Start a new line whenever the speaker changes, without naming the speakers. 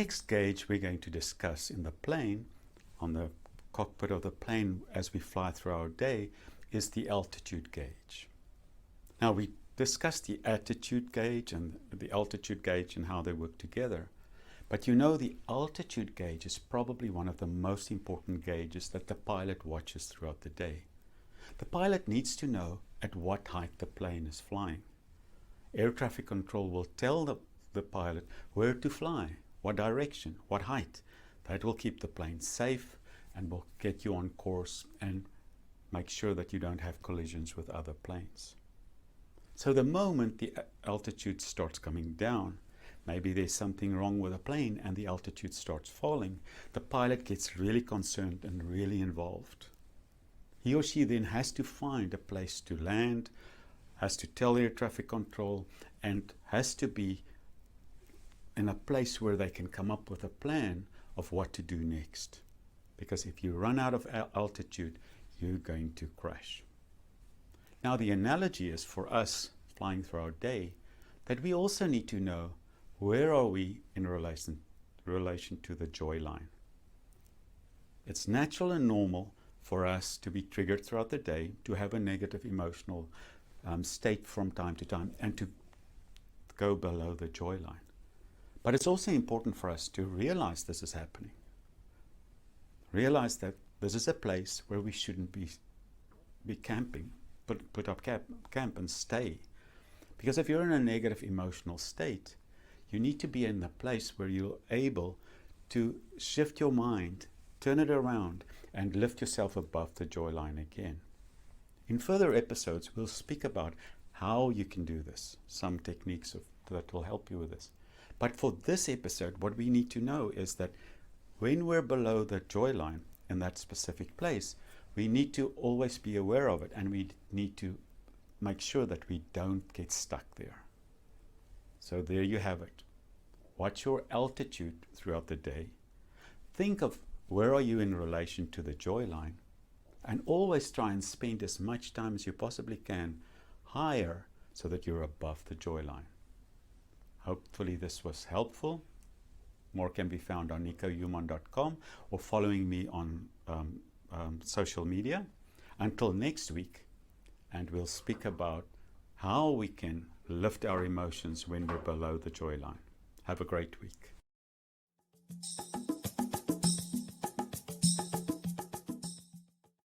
next gauge we're going to discuss in the plane, on the cockpit of the plane as we fly through our day, is the altitude gauge. Now, we discussed the attitude gauge and the altitude gauge and how they work together. But you know, the altitude gauge is probably one of the most important gauges that the pilot watches throughout the day. The pilot needs to know at what height the plane is flying. Air traffic control will tell the pilot where to fly, what direction, what height. That will keep the plane safe and will get you on course and make sure that you don't have collisions with other planes. So the moment the altitude starts coming down, maybe there's something wrong with the plane and the altitude starts falling, the pilot gets really concerned and really involved. He or she then has to find a place to land, has to tell air traffic control, and has to be in a place where they can come up with a plan of what to do next. Because if you run out of altitude, you're going to crash. Now, the analogy is for us flying through our day that we also need to know where are we in relation to the joy line. It's natural and normal for us to be triggered throughout the day, to have a negative emotional state from time to time, and to go below the joy line. But it's also important for us to realize this is happening. Realize that this is a place where we shouldn't be camping, put up camp and stay. Because if you're in a negative emotional state, you need to be in a place where you're able to shift your mind, turn it around, and lift yourself above the joy line again. In further episodes, we'll speak about how you can do this, some techniques that will help you with this. But for this episode, what we need to know is that when we're below the joy line in that specific place, we need to always be aware of it, and we need to make sure that we don't get stuck there. So there you have it. Watch your altitude throughout the day. Think of where are you in relation to the joy line, and always try and spend as much time as you possibly can higher so that you're above the joy line. Hopefully this was helpful. More can be found on nicohuman.com or following me on social media. Until next week, and we'll speak about how we can lift our emotions when we're below the joy line. Have a great week.